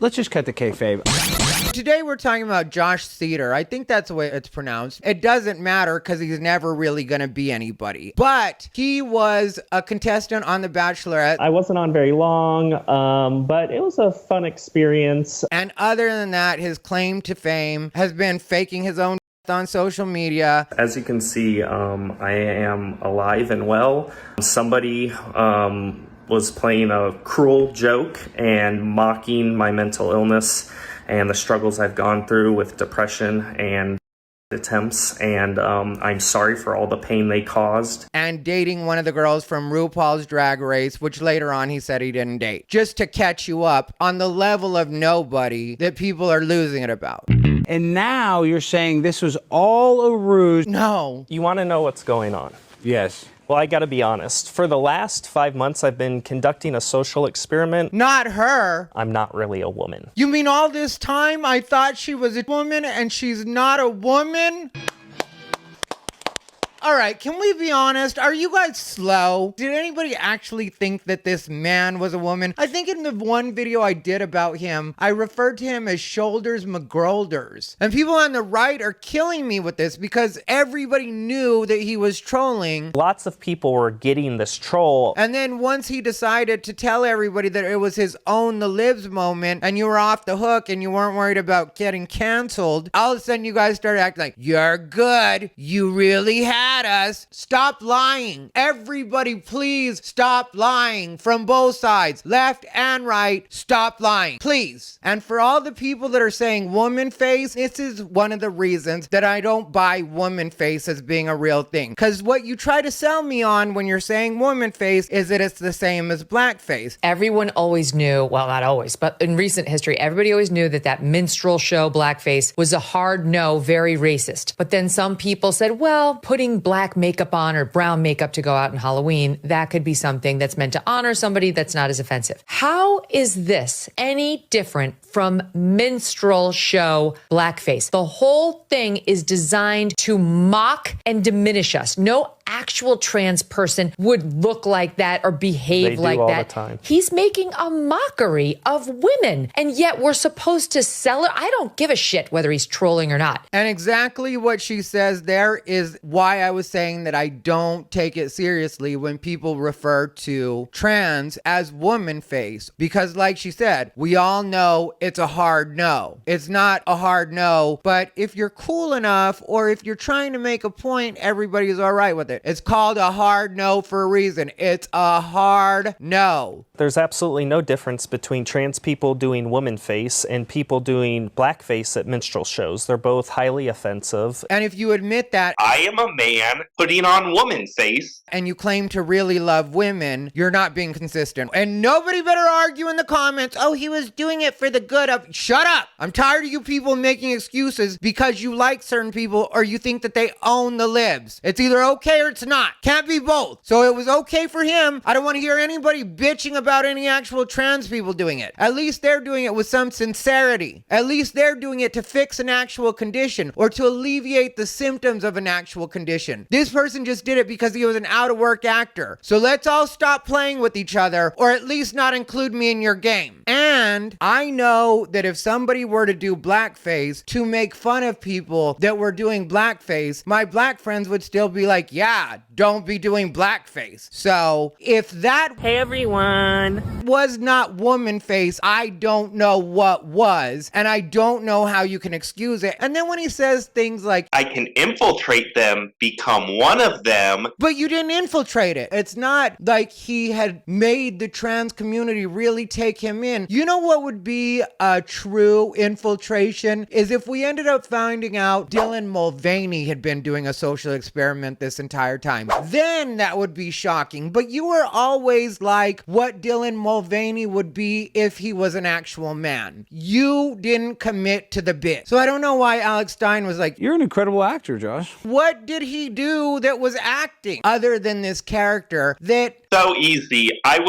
Let's just cut the kayfabe. Today we're talking about Josh Seiter. I think that's the way it's pronounced. It doesn't matter because he's never really going to be anybody. But he was a contestant on The Bachelorette. I wasn't on very long, but it was a fun experience. And other than that, his claim to fame has been faking his own on social media. As you can see, I am alive and well. Somebody was playing a cruel joke and mocking my mental illness and the struggles I've gone through with depression and attempts, and I'm sorry for all the pain they caused. And dating one of the girls from RuPaul's Drag Race, which later on he said he didn't date. Just to catch you up on the level of nobody that people are losing it about. And now you're saying this was all a ruse. No. You want to know what's going on? Yes. Well, I gotta be honest. For the last 5 months, I've been conducting a social experiment. Not her. I'm not really a woman. You mean all this time I thought she was a woman and she's not a woman? All right, can we be honest? Are you guys slow? Did anybody actually think that this man was a woman? I think in the one video I did about him, I referred to him as Shoulders McGrolders. And people on the right are killing me with this because everybody knew that he was trolling. Lots of people were getting this troll. And then once he decided to tell everybody that it was his own the libs moment and you were off the hook and you weren't worried about getting canceled, all of a sudden you guys started acting like, you're good. You really had us. Stop lying. Everybody please stop lying from both sides, left and right. Stop lying, please. And for all the people that are saying Womanface, this is one of the reasons that I don't buy Womanface as being a real thing. Because what you try to sell me on when you're saying Womanface is that it's the same as blackface. Everyone always knew, well, not always, but in recent history, everybody always knew that that minstrel show blackface was a hard no, very racist. But then some people said, well, putting black makeup on or brown makeup to go out on Halloween, that could be something that's meant to honor somebody that's not as offensive. How is this any different from minstrel show blackface? The whole thing is designed to mock and diminish us. No actual trans person would look like that or behave like that. All the time. He's making a mockery of women, and yet we're supposed to sell it. I don't give a shit whether he's trolling or not. And exactly what she says there is why I was saying that I don't take it seriously when people refer to trans as Womanface, because like she said, we all know it's a hard no. It's not a hard no, but if you're cool enough or if you're trying to make a point, everybody's all right with it. It's called a hard no for a reason. It's a hard no. There's absolutely no difference between trans people doing Womanface and people doing blackface at minstrel shows. They're both highly offensive. And if you admit that I am a man putting on Womanface and you claim to really love women, you're not being consistent. And nobody better argue in the comments, oh, he was doing it for the good of... Shut up! I'm tired of you people making excuses because you like certain people or you think that they own the libs. It's either okay or it's not. Can't be both. So it was okay for him. I don't want to hear anybody bitching about any actual trans people doing it. At least they're doing it with some sincerity. At least they're doing it to fix an actual condition or to alleviate the symptoms of an actual condition. This person just did it because he was an out-of-work actor. So let's all stop playing with each other, or at least not include me in your game. And I know that if somebody were to do blackface to make fun of people that were doing blackface, my black friends would still be like, yeah, don't be doing blackface. So if that, hey everyone, was not Womanface, I don't know what was, and I don't know how you can excuse it. And then when he says things like, I can infiltrate them, become one of them. But you didn't infiltrate it. It's not like he had made the trans community really take him in. You know what would be a true infiltration? Is if we ended up finding out Dylan Mulvaney had been doing a social experiment this entire time. Then that would be shocking. But you were always like what Dylan Mulvaney would be if he was an actual man. You didn't commit to the bit. So I don't know why Alex Stein was like, you're an incredible actor, Josh. What did he do that was acting other than this character that... So easy. I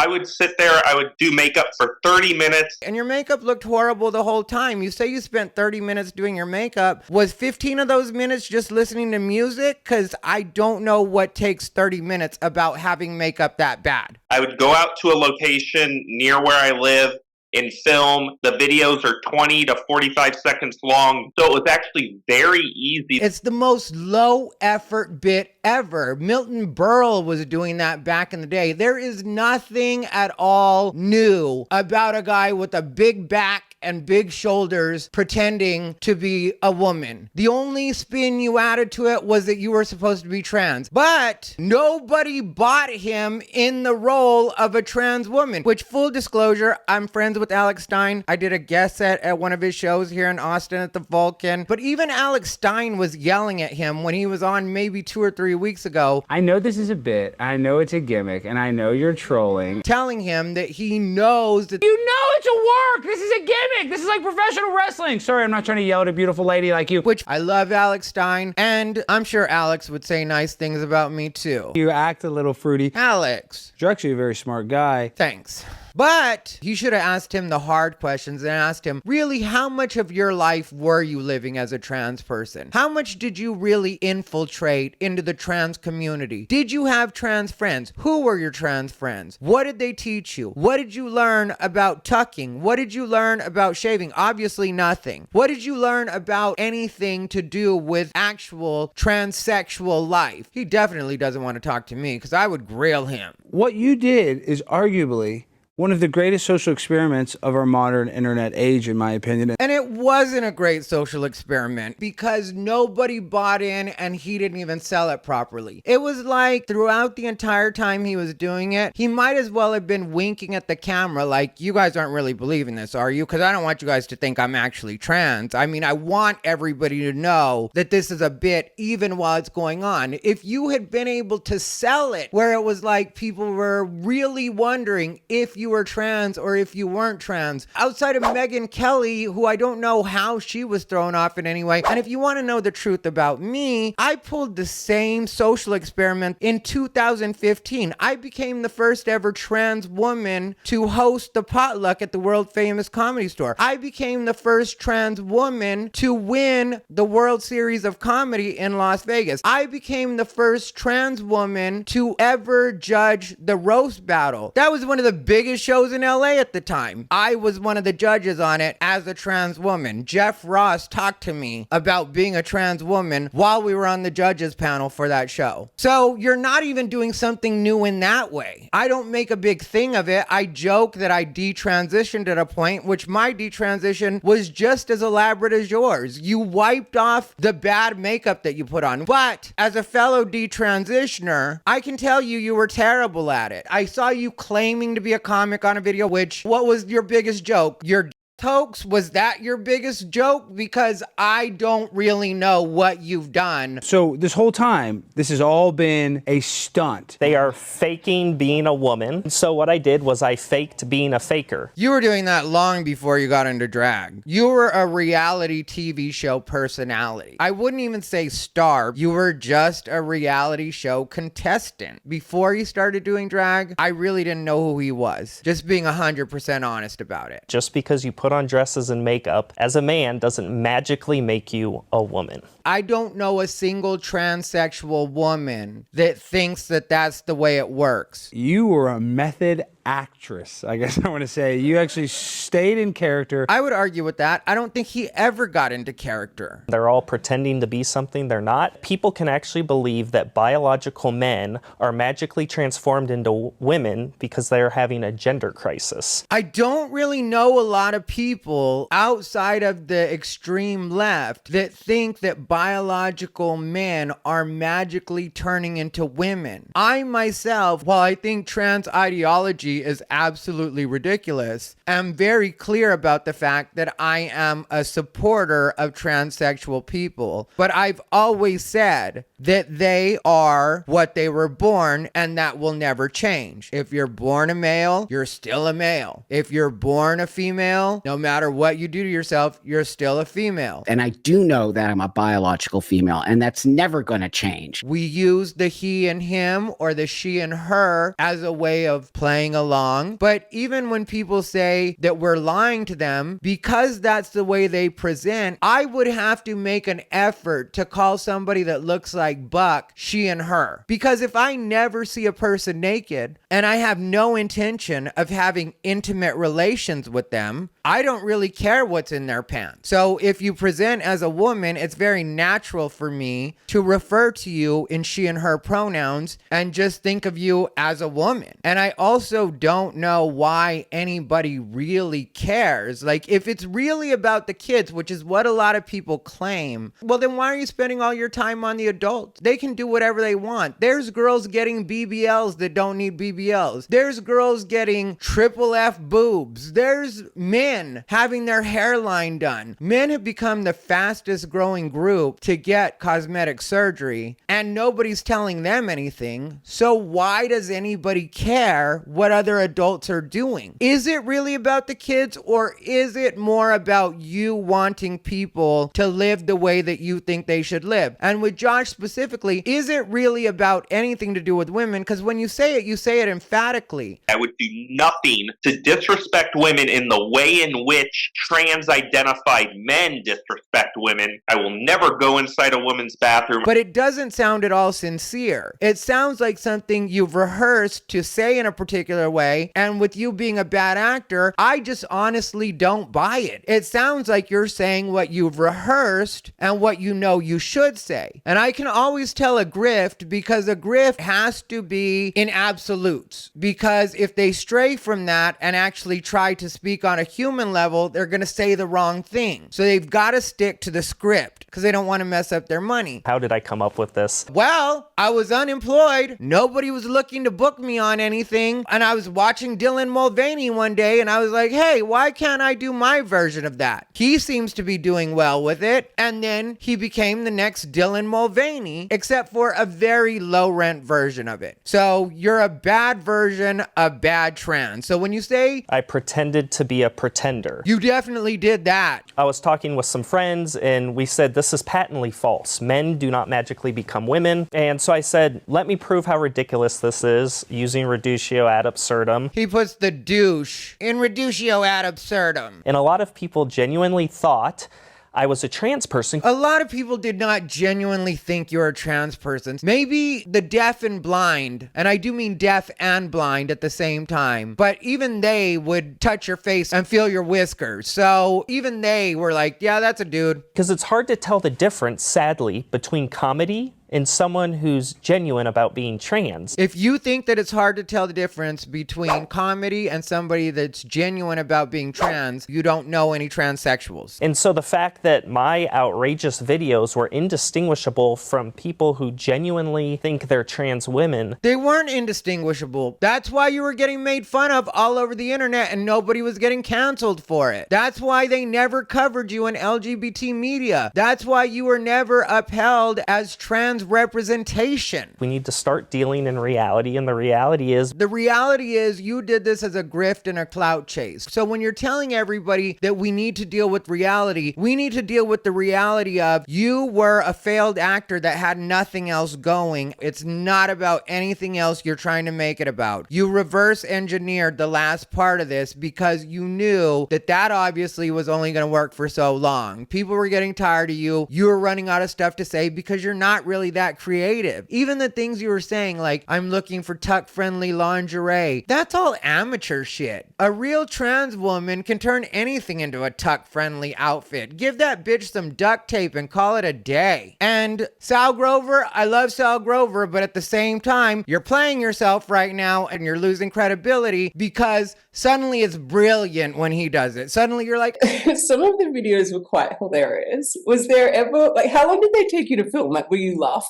would sit there, I would do makeup for 30 minutes. And your makeup looked horrible the whole time. You say you spent 30 minutes doing your makeup. Was 15 of those minutes just listening to music? Because I don't know what takes 30 minutes about having makeup that bad. I would go out to a location near where I live, in film. The videos are 20 to 45 seconds long. So it was actually very easy. It's the most low effort bit ever. Milton Berle was doing that back in the day. There is nothing at all new about a guy with a big back and big shoulders pretending to be a woman. The only spin you added to it was that you were supposed to be trans. But nobody bought him in the role of a trans woman, which, full disclosure, I'm friends with Alex Stein. I did a guest set at one of his shows here in Austin at the Vulcan. But even Alex Stein was yelling at him when he was on maybe 2 or 3 weeks ago. I know this is a bit, I know it's a gimmick, and I know you're trolling. Telling him that he knows that You know it's a work! This is a gimmick! This is like professional wrestling! Sorry, I'm not trying to yell at a beautiful lady like you. which I love Alex Stein, and I'm sure Alex would say nice things about me too. You act a little fruity. Alex, You're actually a very smart guy. thanks. But you should have asked him the hard questions and asked him, really, how much of your life were you living as a trans person? How much did you really infiltrate into the trans community? Did you have trans friends? Who were your trans friends? What did they teach you? What did you learn about tucking? What did you learn about shaving? Obviously nothing. What did you learn about anything to do with actual transsexual life? He definitely doesn't want to talk to me because I would grill him. What you did is arguably one of the greatest social experiments of our modern internet age, in my opinion. And it wasn't a great social experiment because nobody bought in and he didn't even sell it properly. It was like throughout the entire time he was doing it, he might as well have been winking at the camera like, you guys aren't really believing this, are you? Because I don't want you guys to think I'm actually trans. I mean, I want everybody to know that this is a bit even while it's going on. If you had been able to sell it where it was like people were really wondering if you were trans or if you weren't trans, outside of Megyn Kelly, who I don't know how she was thrown off in any way. And if you want to know the truth about me, I pulled the same social experiment in 2015. I became the first ever trans woman to host the potluck at the world famous Comedy Store. I became the first trans woman to win the World Series of Comedy in Las Vegas. I became the first trans woman to ever judge the roast battle. That was one of the biggest shows in LA at the time. I was one of the judges on it as a trans woman. Jeff Ross talked to me about being a trans woman while we were on the judges panel for that show. So you're not even doing something new in that way. I don't make a big thing of it. I joke that I detransitioned at a point, which my detransition was just as elaborate as yours. You wiped off the bad makeup that you put on. But as a fellow detransitioner, I can tell you, you were terrible at it. I saw you claiming to be a comic on a video, which, what was your biggest joke? Your hoax? Was that your biggest joke? Because I don't really know what you've done. So this whole time, this has all been a stunt. They are faking being a woman. So what I did was I faked being a faker. You were doing that long before you got into drag. You were a reality TV show personality. I wouldn't even say star. You were just a reality show contestant. Before you started doing drag, I really didn't know who he was. Just being 100% honest about it. Just because you put on dresses and makeup as a man doesn't magically make you a woman. I don't know a single transsexual woman that thinks that that's the way it works. You were a method actress, I guess I want to say. You actually stayed in character. I would argue with that. I don't think he ever got into character. They're all pretending to be something they're not. People can actually believe that biological men are magically transformed into women because they're having a gender crisis. I don't really know a lot of people outside of the extreme left that think that biological men are magically turning into women. I myself, while I think trans ideology is absolutely ridiculous, am very clear about the fact that I am a supporter of transsexual people. But I've always said that they are what they were born, and that will never change. If you're born a male, you're still a male. If you're born a female, no matter what you do to yourself, you're still a female. And I do know that I'm a biological female, and that's never going to change. We use the he and him or the she and her as a way of playing along. But even when people say that we're lying to them, because that's the way they present, I would have to make an effort to call somebody that looks like Buck she and her. Because if I never see a person naked and I have no intention of having intimate relations with them, I don't really care what's in their pants. So if you present as a woman, it's very natural for me to refer to you in she and her pronouns and just think of you as a woman. And I also don't know why anybody really cares. Like, if it's really about the kids, which is what a lot of people claim, well, then why are you spending all your time on the adults? They can do whatever they want. There's girls getting BBLs that don't need BBLs. There's girls getting triple F boobs. There's men having their hairline done. Men have become the fastest growing group to get cosmetic surgery, and nobody's telling them anything. So why does anybody care what other adults are doing? Is it really about the kids, or is it more about you wanting people to live the way that you think they should live? And with Josh specifically, is it really about anything to do with women? Because when you say it emphatically. I would do nothing to disrespect women in the way in which trans-identified men disrespect women. I will never go inside a woman's bathroom. But it doesn't sound at all sincere. It sounds like something you've rehearsed to say in a particular way, and with you being a bad actor, I just honestly don't buy it. It sounds like you're saying what you've rehearsed and what you know you should say. And I can always tell a grift, because a grift has to be in absolutes. Because if they stray from that and actually try to speak on a human level, they're going to say the wrong thing. So they've got to stick to the script because they don't want to mess up their money. How did I come up with this? Well, I was unemployed. Nobody was looking to book me on anything. And I was watching Dylan Mulvaney one day and I was like, hey, why can't I do my version of that? He seems to be doing well with it. And then he became the next Dylan Mulvaney, except for a very low rent version of it. So you're a bad version of bad trans. So when you say I pretended to be a pretender, you definitely did that. I was talking with some friends and we said this is patently false. Men do not magically become women. And so I said, let me prove how ridiculous this is using reductio ad absurdum. He puts the douche in reductio ad absurdum. And a lot of people genuinely thought I was a trans person. A lot of people did not genuinely think you're a trans person. Maybe the deaf and blind, and I do mean deaf and blind at the same time, but even they would touch your face and feel your whiskers. So even they were like, yeah, that's a dude. Because it's hard to tell the difference, sadly, between comedy and someone who's genuine about being trans. If you think that it's hard to tell the difference between comedy and somebody that's genuine about being trans, you don't know any transsexuals. And so the fact that my outrageous videos were indistinguishable from people who genuinely think they're trans women. They weren't indistinguishable. That's why you were getting made fun of all over the internet and nobody was getting canceled for it. That's why they never covered you in LGBT media. That's why you were never upheld as trans representation. We need to start dealing in reality, and the reality is you did this as a grift and a clout chase. So when you're telling everybody that we need to deal with reality, we need to deal with the reality of you were a failed actor that had nothing else going. It's not about anything else you're trying to make it about. You reverse engineered the last part of this because you knew that that obviously was only going to work for so long. People were getting tired of you. You were running out of stuff to say because you're not really that creative. Even the things you were saying, like, I'm looking for tuck-friendly lingerie, that's all amateur shit. A real trans woman can turn anything into a tuck-friendly outfit. Give that bitch some duct tape and call it a day. And Sal Grover, I love Sal Grover, but at the same time, you're playing yourself right now and you're losing credibility because suddenly it's brilliant when he does it. Suddenly you're like, some of the videos were quite hilarious. Was there ever, like, how long did they take you to film? Like, were you laughing?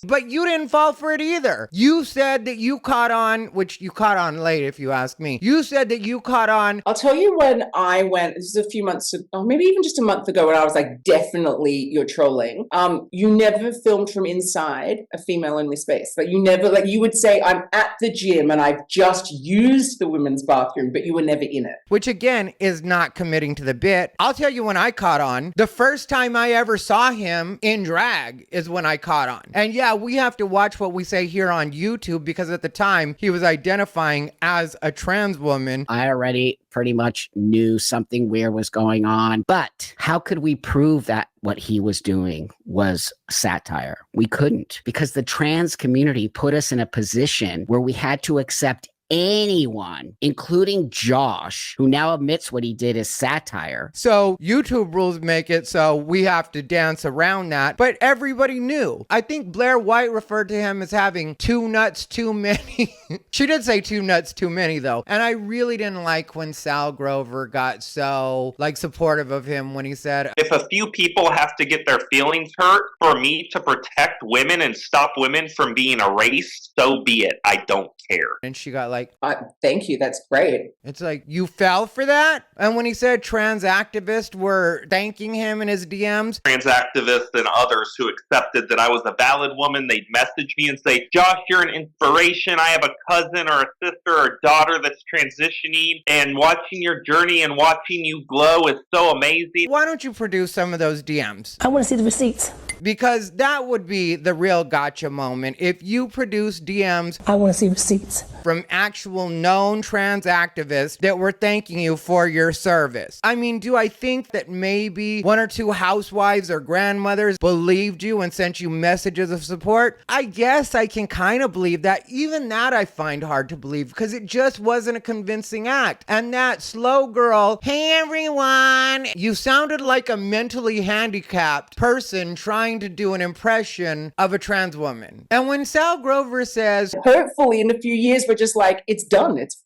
But you didn't fall for it either. You said that you caught on, which you caught on late if you ask me. You said that you caught on. I'll tell you when I went, this is a few months, or maybe even just a month ago, when I was like, definitely you're trolling. You never filmed from inside a female-only space. Like you never, like you would say, I'm at the gym and I've just used the women's bathroom, but you were never in it. Which again is not committing to the bit. I'll tell you when I caught on. The first time I ever saw him in drag is when I caught on. And yeah, yeah, we have to watch what we say here on YouTube because at the time he was identifying as a trans woman. I already pretty much knew something weird was going on, but how could we prove that what he was doing was satire? We couldn't, because the trans community put us in a position where we had to accept anyone, including Josh, who now admits what he did is satire. So YouTube rules make it so we have to dance around that, but everybody knew. I think Blair White referred to him as having two nuts too many. She did say two nuts too many though. And I really didn't like when Sal Grover got so supportive of him when he said, if a few people have to get their feelings hurt for me to protect women and stop women from being erased, so be it. I don't care. and she got thank you. That's great. it's like, you fell for that? And when he said trans activists were thanking him in his DMs, Trans activists and others who accepted that I was a valid woman, they'd message me and say, Josh, you're an inspiration. I have a cousin or a sister or a daughter that's transitioning, and watching your journey and watching you glow is so amazing. why don't you produce some of those DMs? I want to see the receipts. Because that would be the real gotcha moment. If you produce DMs I want to see receipts. from actual known trans activists that were thanking you for your service. I mean, do I think that maybe one or two housewives or grandmothers believed you and sent you messages of support? I guess I can kind of believe that. Even that I find hard to believe because it just wasn't a convincing act. And that slow girl, hey everyone, you sounded like a mentally handicapped person trying to do an impression of a trans woman. And when Sal Grover says, Hopefully, in a few years, we're just like, it's done. It's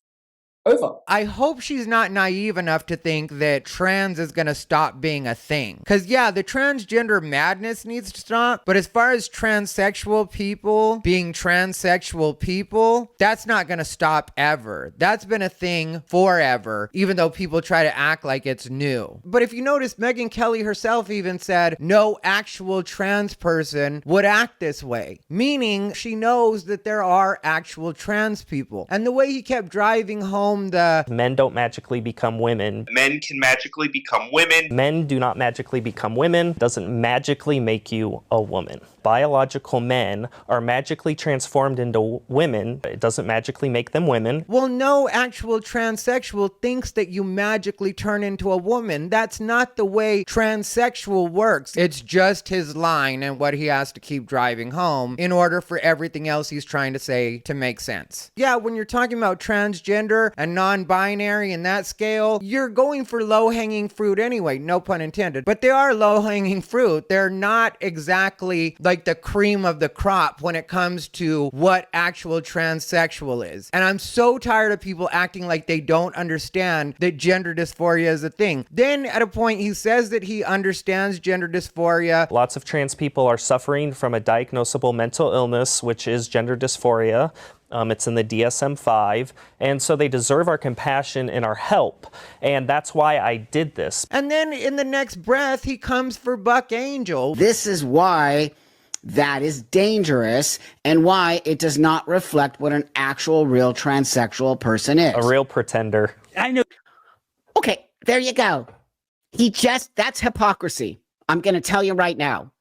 over. I hope she's not naive enough to think that trans is going to stop being a thing. Because, yeah, the transgender madness needs to stop. But as far as transsexual people being transsexual people, that's not going to stop ever. That's been a thing forever, even though people try to act like it's new. But if you notice, Megyn Kelly herself even said no actual trans person would act this way, meaning she knows that there are actual trans people. And the way he kept driving home Men don't magically become women. Men can magically become women. Men do not magically become women. Doesn't magically make you a woman. Biological men are magically transformed into women. It doesn't magically make them women. Well, no actual transsexual thinks that you magically turn into a woman. That's not the way transsexual works. It's just his line and what he has to keep driving home in order for everything else he's trying to say to make sense. Yeah, when you're talking about transgender and non-binary in that scale, you're going for low-hanging fruit anyway, no pun intended. But they are low-hanging fruit. They're not exactly like the cream of the crop when it comes to what actual transsexual is. And I'm so tired of people acting like they don't understand that gender dysphoria is a thing. Then at a point he says that he understands gender dysphoria. Lots of trans people are suffering from a diagnosable mental illness, which is gender dysphoria. It's in the DSM-5, and so they deserve our compassion and our help, and that's why I did this. And then in the next breath, he comes for Buck Angel. This is why that is dangerous and why it does not reflect what an actual real transsexual person is. A real pretender. I know. Okay, there you go. That's hypocrisy. I'm going to tell you right now.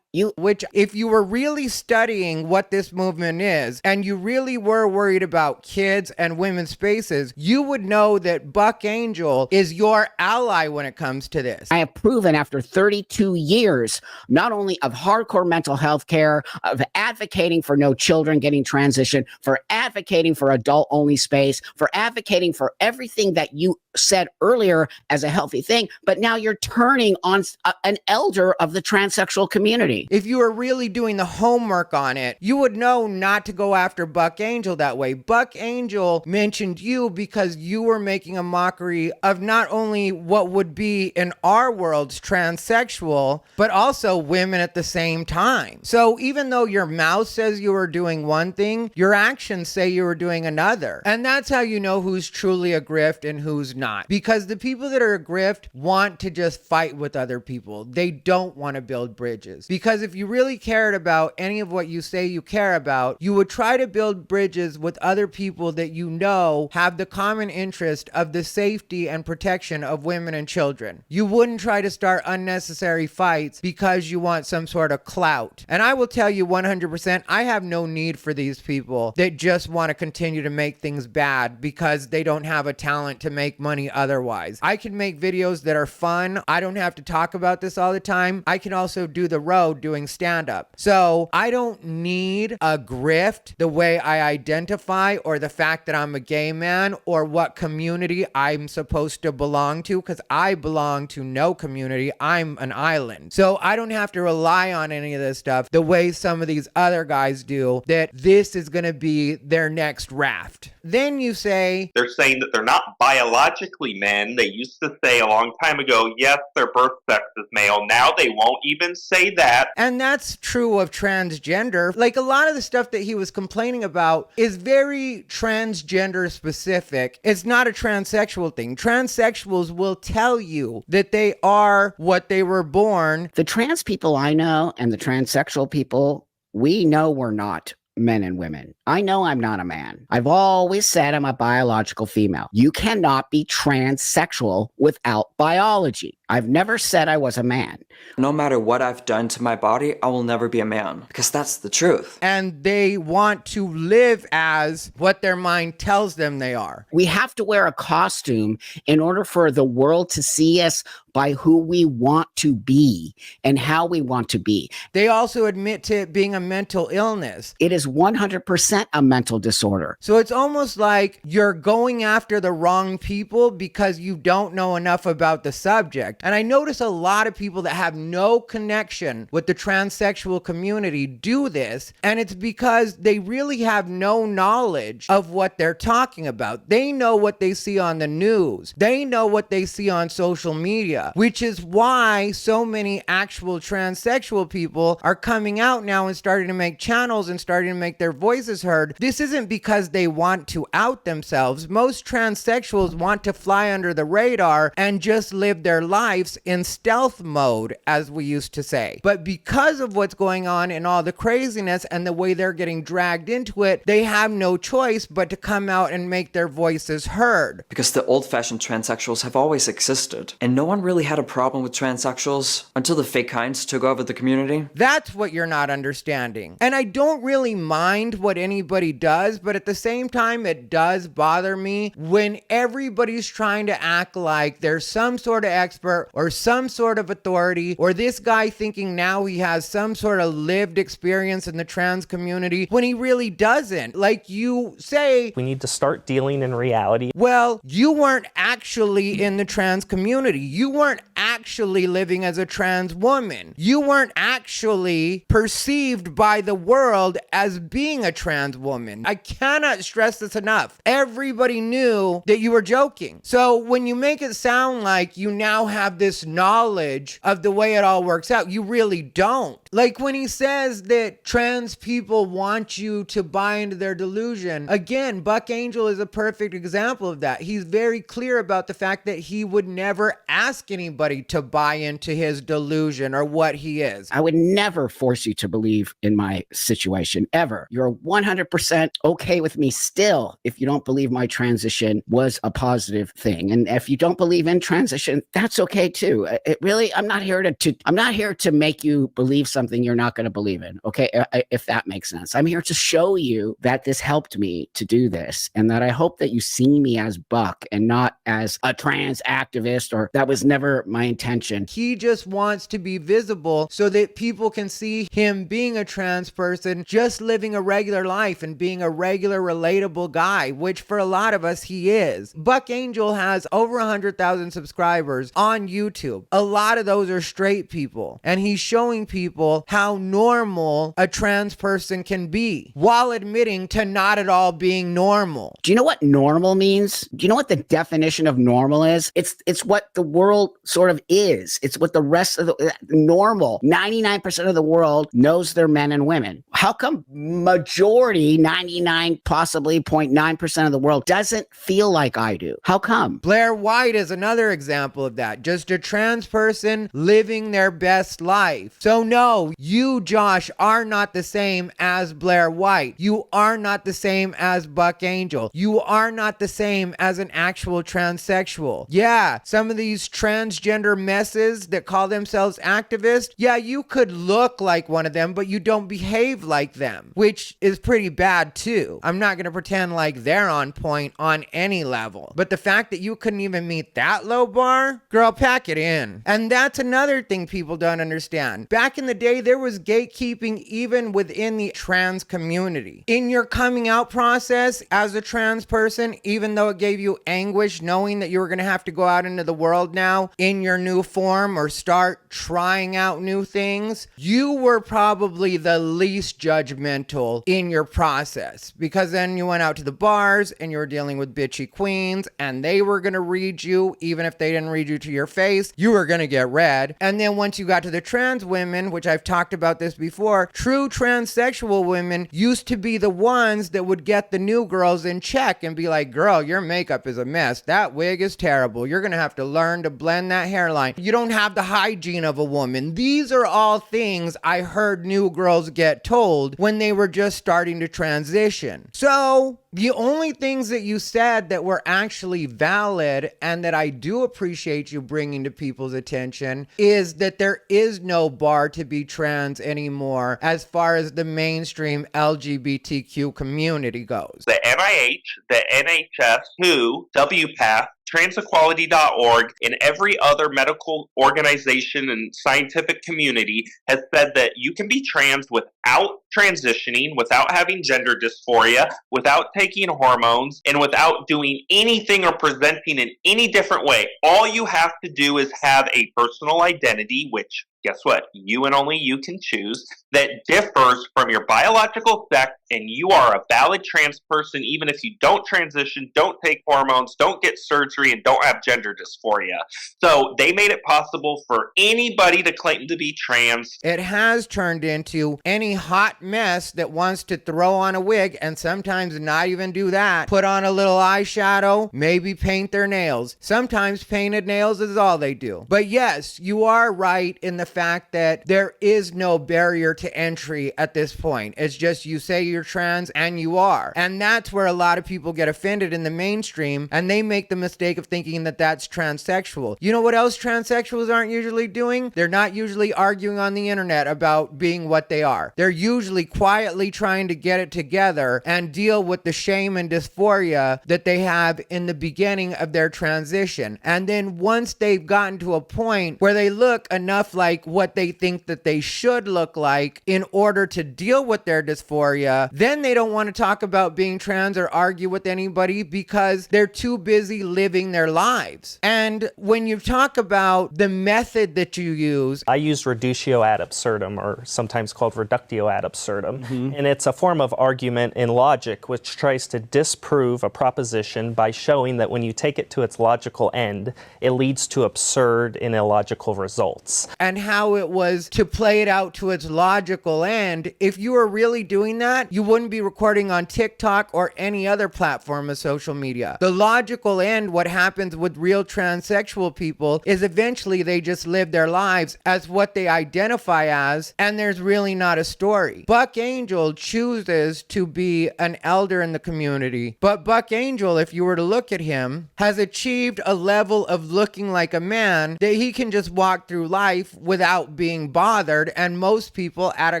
Which, if you were really studying what this movement is, and you really were worried about kids and women's spaces, you would know that Buck Angel is your ally when it comes to this. I have proven after 32 years, not only of hardcore mental health care, of advocating for no children getting transitioned, for advocating for adult-only space, for advocating for everything that you said earlier as a healthy thing, but now you're turning on an elder of the transsexual community. If you were really doing the homework on it, you would know not to go after Buck Angel that way. Buck Angel mentioned you because you were making a mockery of not only what would be in our world's transsexual, but also women at the same time. So even though your mouth says you were doing one thing, your actions say you were doing another. And that's how you know who's truly a grift and who's not. Because the people that are a grift want to just fight with other people. They don't want to build bridges. Because Because if you really cared about any of what you say you care about, you would try to build bridges with other people that you know have the common interest of the safety and protection of women and children. You wouldn't try to start unnecessary fights because you want some sort of clout. And I will tell you 100%, I have no need for these people that just want to continue to make things bad because they don't have a talent to make money otherwise. I can make videos that are fun. I don't have to talk about this all the time. I can also do the road doing stand-up. So I don't need a grift the way I identify or the fact that I'm a gay man or what community I'm supposed to belong to, because I belong to no community. I'm an island. So I don't have to rely on any of this stuff the way some of these other guys do, that this is going to be their next raft. Then you say, they're saying that they're not biologically men. They used to say a long time ago, yes, their birth sex is male. Now they won't even say that. And that's true of transgender. Like, a lot of the stuff that he was complaining about is very transgender specific. It's not a transsexual thing. Transsexuals will tell you that they are what they were born. The trans people I know and the transsexual people, we know we're not men and women. I know I'm not a man. I've always said I'm a biological female. You cannot be transsexual without biology. I've never said I was a man. No matter what I've done to my body, I will never be a man, because that's the truth. And they want to live as what their mind tells them they are. We have to wear a costume in order for the world to see us by who we want to be and how we want to be. They also admit to it being a mental illness. It is 100% a mental disorder. So it's almost like you're going after the wrong people because you don't know enough about the subject. And I notice a lot of people that have no connection with the transsexual community do this, and it's because they really have no knowledge of what they're talking about. They know what they see on the news. They know what they see on social media, which is why so many actual transsexual people are coming out now and starting to make channels and starting to make their voices heard. This isn't because they want to out themselves. Most transsexuals want to fly under the radar and just live their lives in stealth mode, as we used to say. But because of what's going on and all the craziness and the way they're getting dragged into it, they have no choice but to come out and make their voices heard. Because the old-fashioned transsexuals have always existed, and no one really had a problem with transsexuals until the fake kinds took over the community. That's what you're not understanding. And I don't really mind what anybody does, but at the same time, it does bother me when everybody's trying to act like there's some sort of expert or some sort of authority, or this guy thinking now he has some sort of lived experience in the trans community when he really doesn't. Like you say, We need to start dealing in reality. well, you weren't actually in the trans community. You weren't actually living as a trans woman. You weren't actually perceived by the world as being a trans woman. I cannot stress this enough. Everybody knew that you were joking. So when you make it sound like you now have this knowledge of the way it all works out, you really don't. Like when he says that trans people want you to buy into their delusion, again, Buck Angel is a perfect example of that. He's very clear about the fact that he would never ask anybody to buy into his delusion or what he is. I would never force you to believe in my situation, ever. You're 100% okay with me still if you don't believe my transition was a positive thing. And if you don't believe in transition, that's okay too. It really, I'm not here to make you believe something you're not going to believe in. Okay. If that makes sense. I'm here to show you that this helped me to do this, and that I hope that you see me as Buck and not as a trans activist, or that was never my intention. He just wants to be visible so that people can see him being a trans person, just living a regular life and being a regular, relatable guy, which for a lot of us, he is. Buck Angel has over 100,000 subscribers on YouTube. A lot of those are straight people, and he's showing people how normal a trans person can be while admitting to not at all being normal. Do you know what normal means? Do you know what the definition of normal is? It's what the world sort of is. It's what the rest of the normal 99% of the world knows they're men and women. How come majority 99 possibly 0.9% of the world doesn't feel like I do? How come? Blair White is another example of that. Just a trans person living their best life. So no, no, you, Josh, are not the same as Blair White. You are not the same as Buck Angel. You are not the same as an actual transsexual. Yeah, some of these transgender messes that call themselves activists, yeah, you could look like one of them, but you don't behave like them, which is pretty bad too. I'm not going to pretend like they're on point on any level. But the fact that you couldn't even meet that low bar, girl, pack it in. And that's another thing people don't understand. Back in the day, there was gatekeeping even within the trans community. In your coming out process as a trans person, even though it gave you anguish knowing that you were going to have to go out into the world now in your new form or start trying out new things, you were probably the least judgmental in your process, because then you went out to the bars and you were dealing with bitchy queens and they were going to read you. Even if they didn't read you to your face, you were going to get read. And then once you got to the trans women, which I've talked about this before, true transsexual women used to be the ones that would get the new girls in check and be like, girl, your makeup is a mess. That wig is terrible. You're going to have to learn to blend that hairline. You don't have the hygiene of a woman. These are all things I heard new girls get told when they were just starting to transition. So the only things that you said that were actually valid and that I do appreciate you bringing to people's attention is that there is no bar to be trans anymore as far as the mainstream LGBTQ community goes. The NIH, the NHS, WHO, WPATH, transequality.org, and every other medical organization and scientific community has said that you can be trans without transitioning, without having gender dysphoria, without taking hormones, and without doing anything or presenting in any different way. All you have to do is have a personal identity, which, guess what? You and only you can choose, that differs from your biological sex, and you are a valid trans person even if you don't transition, don't take hormones, don't get surgery, and don't have gender dysphoria. So they made it possible for anybody to claim to be trans. It has turned into any hot mess that wants to throw on a wig, and sometimes not even do that, put on a little eyeshadow, maybe paint their nails. Sometimes painted nails is all they do. But yes, you are right in the fact that there is no barrier to entry at this point. It's just you say you're trans and you are. And that's where a lot of people get offended in the mainstream, and they make the mistake of thinking that that's transsexual. You know what else transsexuals aren't usually doing? They're not usually arguing on the internet about being what they are. They're usually quietly trying to get it together and deal with the shame and dysphoria that they have in the beginning of their transition. And then once they've gotten to a point where they look enough like what they think that they should look like in order to deal with their dysphoria, then they don't want to talk about being trans or argue with anybody because they're too busy living their lives. And when you talk about the method that you use, I use reductio ad absurdum, or sometimes called reductio ad absurdum, and it's a form of argument in logic which tries to disprove a proposition by showing that when you take it to its logical end, it leads to absurd and illogical results. and how it was to play it out to its logical end. If you were really doing that, you wouldn't be recording on TikTok or any other platform of social media. The logical end, what happens with real transsexual people, is eventually they just live their lives as what they identify as, and there's really not a story. Buck Angel chooses to be an elder in the community, but Buck Angel, if you were to look at him, has achieved a level of looking like a man that he can just walk through life without being bothered, and most people at a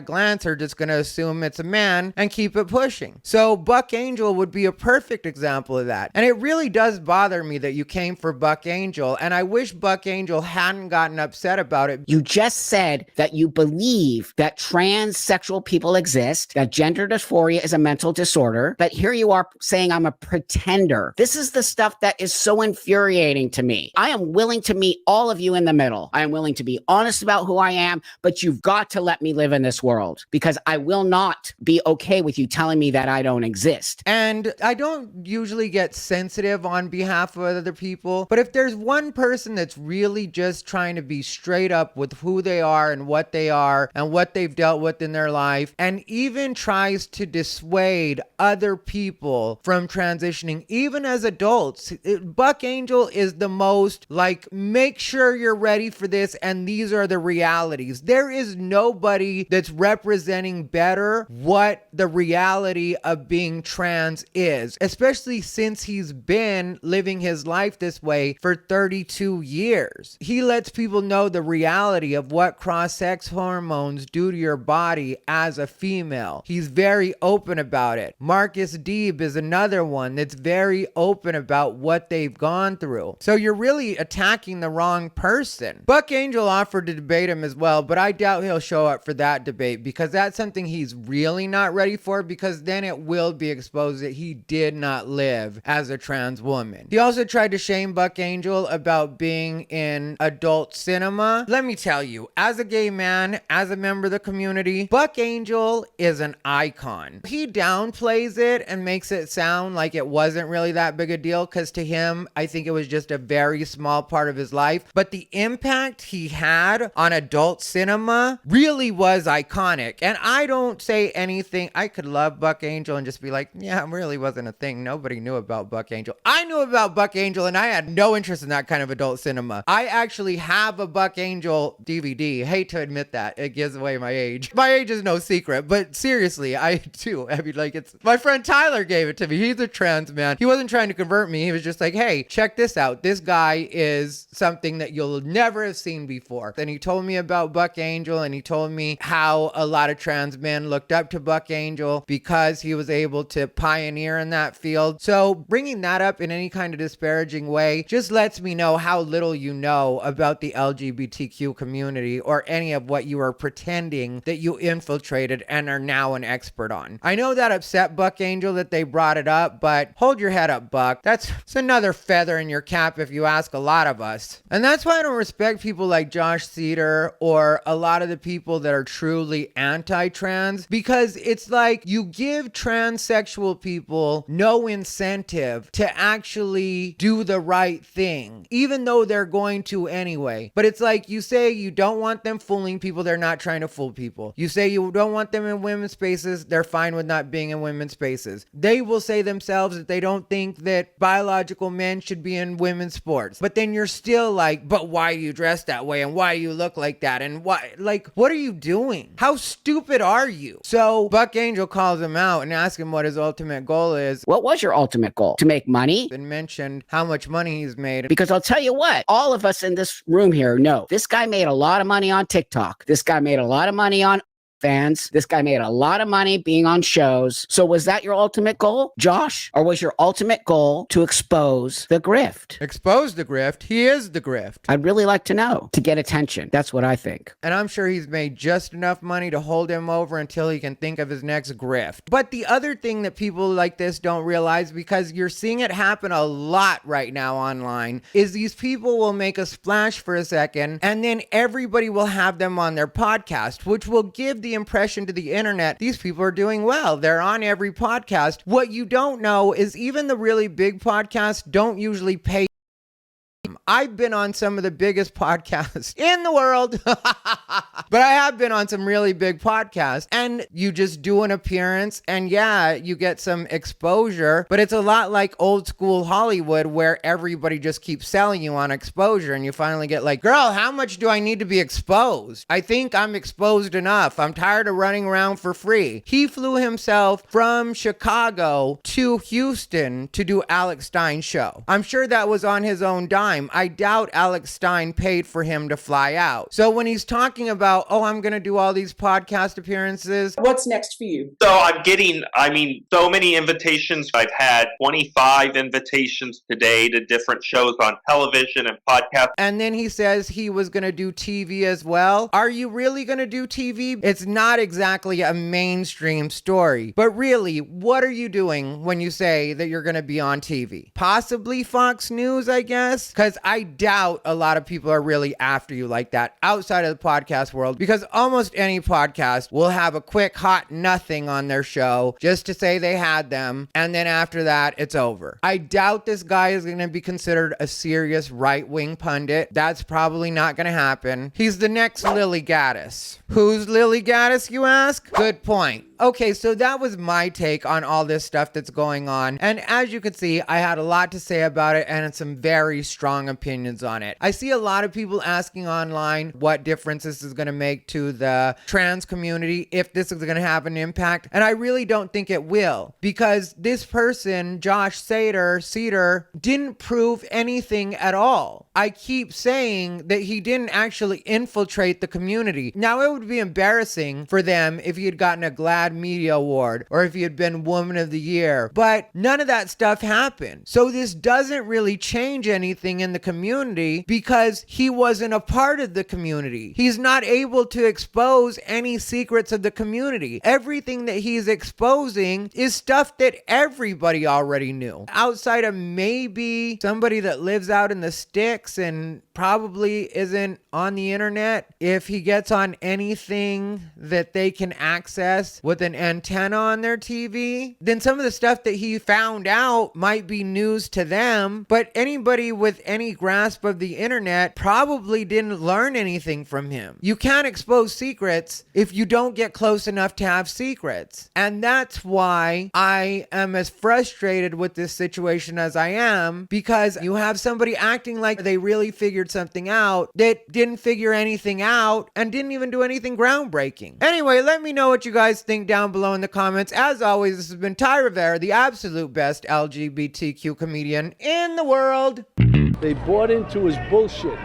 glance are just going to assume it's a man and keep it pushing. So Buck Angel would be a perfect example of that. And it really does bother me that you came for Buck Angel, and I wish Buck Angel hadn't gotten upset about it. You just said that you believe that transsexual people exist, that gender dysphoria is a mental disorder, but here you are saying I'm a pretender. This is the stuff that is so infuriating to me. I am willing to meet all of you in the middle. I am willing to be honest about who I am, but you've got to let me live in this world, because I will not be okay with you telling me that I don't exist. And I don't usually get sensitive on behalf of other people, but if there's one person that's really just trying to be straight up with who they are and what they've dealt with in their life, and even tries to dissuade other people from transitioning, even as adults, Buck Angel is the most like, make sure you're ready for this, and these are the realities. There is nobody that's representing better what the reality of being trans is, especially since he's been living his life this way for 32 years. He lets people know the reality of what cross-sex hormones do to your body as a female. He's very open about it. Marcus Deeb is another one that's very open about what they've gone through. So you're really attacking the wrong person. Buck Angel offered to debate him as well, but I doubt he'll show up for that debate because that's something he's really not ready for, because then it will be exposed that he did not live as a trans woman. He also tried to shame Buck Angel about being in adult cinema. Let me tell you, as a gay man, as a member of the community, Buck Angel is an icon. He downplays it and makes it sound like it wasn't really that big a deal, because to him, I think it was just a very small part of his life. But the impact he had on adult cinema really was iconic. And I don't say anything. I could love Buck Angel and just be like, yeah, it really wasn't a thing. Nobody knew about Buck Angel. I knew about Buck Angel and I had no interest in that kind of adult cinema. I actually have a Buck Angel DVD. Hate to admit that. It gives away my age. My age is no secret, but seriously, I do. I mean, like, it's my friend Tyler gave it to me. He's a trans man. He wasn't trying to convert me. He was just like, hey, check this out. This guy is something that you'll never have seen before. And he told me about Buck Angel, and he told me how a lot of trans men looked up to Buck Angel because he was able to pioneer in that field. So bringing that up in any kind of disparaging way just lets me know how little you know about the LGBTQ community or any of what you are pretending that you infiltrated and are now an expert on. I know that upset Buck Angel that they brought it up, but hold your head up, Buck. That's another feather in your cap if you ask a lot of us. And that's why I don't respect people like Josh Seiter or a lot of the people that are truly anti-trans, because it's like you give transsexual people no incentive to actually do the right thing, even though they're going to anyway. But it's like you say you don't want them fooling people, they're not trying to fool people. You say you don't want them in women's spaces, they're fine with not being in women's spaces. They will say themselves that they don't think that biological men should be in women's sports. But then you're still like, but why do you dress that way? And why do you look like that? And why, like, what are you doing? How stupid are you? So Buck Angel calls him out and asks him what his ultimate goal is. What was your ultimate goal? To make money? And mentioned how much money he's made. Because I'll tell you what, all of us in this room here know this guy made a lot of money on TikTok. This guy made a lot of money on fans. This guy made a lot of money being on shows. So was that your ultimate goal, Josh? Or was your ultimate goal to expose the grift? Expose the grift? He is the grift. I'd really like to know, to get attention. That's what I think. And I'm sure he's made just enough money to hold him over until he can think of his next grift. But the other thing that people like this don't realize, because you're seeing it happen a lot right now online, is these people will make a splash for a second and then everybody will have them on their podcast, which will give the impression to the internet these people are doing well. They're on every podcast. What you don't know is even the really big podcasts don't usually pay. I've been on some of the biggest podcasts in the world, but I have been on some really big podcasts, and you just do an appearance and yeah, you get some exposure, but it's a lot like old school Hollywood where everybody just keeps selling you on exposure, and you finally get like, girl, how much do I need to be exposed? I think I'm exposed enough. I'm tired of running around for free. He flew himself from Chicago to Houston to do Alex Stein's show. I'm sure that was on his own dime. I doubt Alex Stein paid for him to fly out. So when he's talking about, oh, I'm going to do all these podcast appearances. What's next for you? So I'm getting, so many invitations. I've had 25 invitations today to different shows on television and podcasts. And then he says he was going to do TV as well. Are you really going to do TV? It's not exactly a mainstream story. But really, what are you doing when you say that you're going to be on TV? Possibly Fox News, I guess? Because I doubt a lot of people are really after you like that outside of the podcast world, because almost any podcast will have a quick hot nothing on their show just to say they had them, and then after that it's over. I doubt this guy is going to be considered a serious right-wing pundit. That's probably not going to happen. He's the next Lily Gaddis. Who's Lily Gaddis, you ask? Good point. Okay, so that was my take on all this stuff that's going on. And as you can see, I had a lot to say about it and some very strong opinions on it. I see a lot of people asking online what difference this is going to make to the trans community, if this is going to have an impact. And I really don't think it will, because this person, Josh Seder, didn't prove anything at all. I keep saying that he didn't actually infiltrate the community. Now, it would be embarrassing for them if he had gotten a GLAAD Media Award or if he had been Woman of the Year, but none of that stuff happened. So this doesn't really change anything in the community because he wasn't a part of the community. He's not able to expose any secrets of the community. Everything that he's exposing is stuff that everybody already knew. Outside of maybe somebody that lives out in the sticks and probably isn't on the internet, if he gets on anything that they can access with an antenna on their TV, then some of the stuff that he found out might be news to them. But anybody with any grasp of the internet probably didn't learn anything from him. You can't expose secrets if you don't get close enough to have secrets. And that's why I am as frustrated with this situation as I am, because you have somebody acting like they really figured something out that didn't figure anything out and didn't even do anything groundbreaking. Anyway, let me know what you guys think down below in the comments. As always, this has been Thairivera, the absolute best LGBTQ comedian in the world. They bought into his bullshit.